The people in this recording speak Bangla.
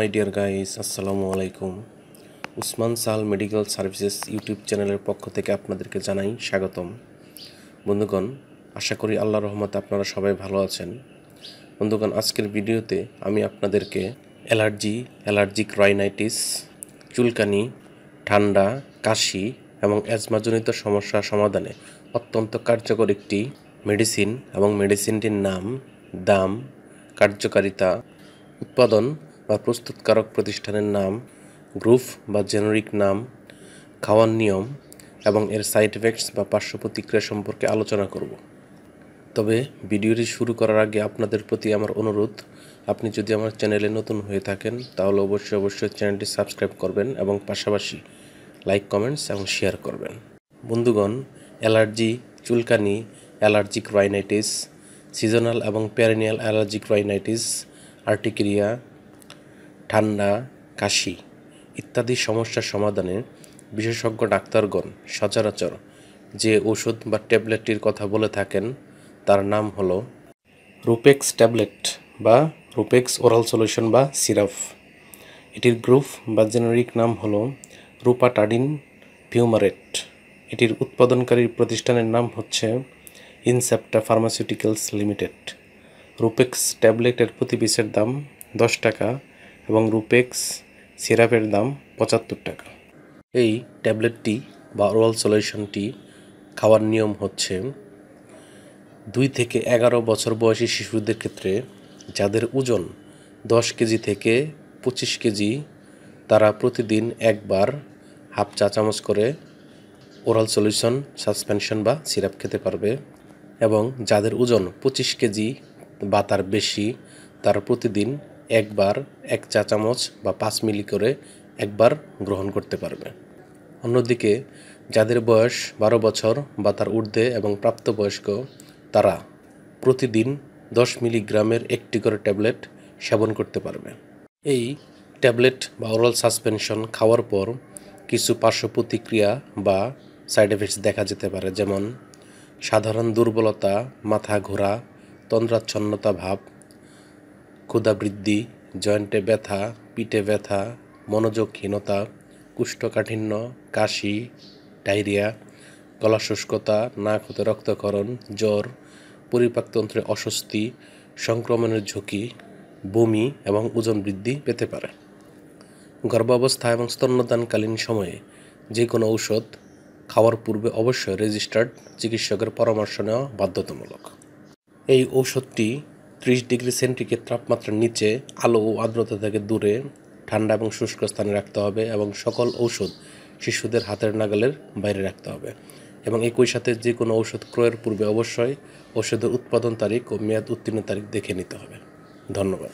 মাই ডিয়ার গাইস, আসসালামু আলাইকুম। উসমান সাল মেডিকেল সার্ভিসেস ইউটিউব চ্যানেলের পক্ষ থেকে আপনাদেরকে জানাই স্বাগতম। বন্ধুগণ, আশা করি আল্লাহর রহমতে আপনারা সবাই ভালো আছেন। বন্ধুগণ, আজকের ভিডিওতে আমি আপনাদেরকে অ্যালার্জিক রাইনাইটিস, চুলকানি, ঠান্ডা, কাশি এবং অ্যাজমাজনিত সমস্যা সমাধানে অত্যন্ত কার্যকর একটি মেডিসিন এবং মেডিসিনটির নাম, দাম, কার্যকারিতা, উৎপাদন বা প্রস্তুতকারক প্রতিষ্ঠানের নাম, গ্রুপ বা জেনেরিক নাম, খাওয়ার নিয়ম এবং এর সাইড এফেক্টস বা পার্শ্ব প্রতিক্রিয়া সম্পর্কে আলোচনা করব। তবে ভিডিওটি শুরু করার আগে আপনাদের প্রতি আমার অনুরোধ, আপনি যদি আমার চ্যানেলে নতুন হয়ে থাকেন তাহলে অবশ্যই চ্যানেলটি সাবস্ক্রাইব করবেন এবং পাশাপাশি লাইক, কমেন্টস এবং শেয়ার করবেন। বন্ধুগণ, অ্যালার্জি, চুলকানি, অ্যালার্জিক রাইনাইটিস, সিজনাল এবং পেরিনিয়াল অ্যালার্জিক রাইনাইটিস, আর্টিকেরিয়া, ঠান্ডা, কাশি ইত্যাদি সমস্যার সমাধানে বিশেষজ্ঞ ডাক্তারগণ সচরাচর যে ওষুধ বা ট্যাবলেটটির কথা বলে থাকেন তার নাম হল রুপেক্স ট্যাবলেট বা রুপেক্স ওরাল সলিউশন বা সিরাপ। এটির গ্রুপ বা জেনেরিক নাম হল রুপাটাডিন ফিউমারেট। এটির উৎপাদনকারী প্রতিষ্ঠানের নাম হচ্ছে ইনসেপ্টা ফার্মাসিউটিক্যালস লিমিটেড। রুপেক্স ট্যাবলেটের প্রতি পিসের দাম 10 টাকা এবং রুপেক্স সিরাপের দাম 75 টাকা। এই ট্যাবলেটটি বা ওরাল সলিউশনটি খাওয়ার নিয়ম হচ্ছে 2 থেকে 11 বছর বয়সী শিশুদের ক্ষেত্রে যাদের ওজন 10 কেজি থেকে 25 কেজি, তারা প্রতিদিন একবার হাফ চা চামচ করে ওরাল সলিউশন সাসপেনশন বা সিরাপ খেতে পারবে, এবং যাদের ওজন 25 কেজি বা তার বেশি, তারা প্রতিদিন একবার 1 চা চামচ বা 5 মিলি করে একবার গ্রহণ করতে পারবে। অন্যদিকে যাদের বয়স 12 বছর বা তার ঊর্ধ্বে এবং প্রাপ্তবয়স্ক, তারা প্রতিদিন 10 মিলিগ্রামের একটি করে ট্যাবলেট সেবন করতে পারবে। এই ট্যাবলেট বা ওরাল সাসপেনশন খাওয়ার পর কিছু পার্শ্ব প্রতিক্রিয়া বা সাইড এফেক্টস দেখা যেতে পারে, যেমন সাধারণ দুর্বলতা, মাথা ঘোরা, তন্দ্রাচ্ছন্নতা ভাব, ক্ষুধা বৃদ্ধি, জয়েন্টে ব্যথা, পিঠে ব্যথা, মনোযোগহীনতা, কোষ্ঠকাঠিন্য, কাশি, ডায়রিয়া, গলা শুষ্কতা, নাক হতে রক্তক্ষরণ, জ্বর, পরিপাকতন্ত্রে অস্বস্তি, সংক্রমণের ঝুঁকি, বমি এবং ওজন বৃদ্ধি পেতে পারে। গর্ভাবস্থা এবং স্তন্যদানকালীন সময়ে যে কোনো ঔষধ খাওয়ার পূর্বে অবশ্যই রেজিস্টার্ড চিকিৎসকের পরামর্শ নেওয়া বাধ্যতামূলক। এই ঔষধটি 30 ডিগ্রি সেন্টিগ্রেড তাপমাত্রার নিচে আলো ও আর্দ্রতা থেকে দূরে ঠান্ডা এবং শুষ্ক স্থানে রাখতে হবে, এবং সকল ঔষধ শিশুদের হাতের নাগালের বাইরে রাখতে হবে, এবং একই সাথে যে কোনো ঔষধ ক্রয়ের পূর্বে অবশ্যই ঔষধের উৎপাদন তারিখ ও মেয়াদ উত্তীর্ণ তারিখ দেখে নিতে হবে। ধন্যবাদ।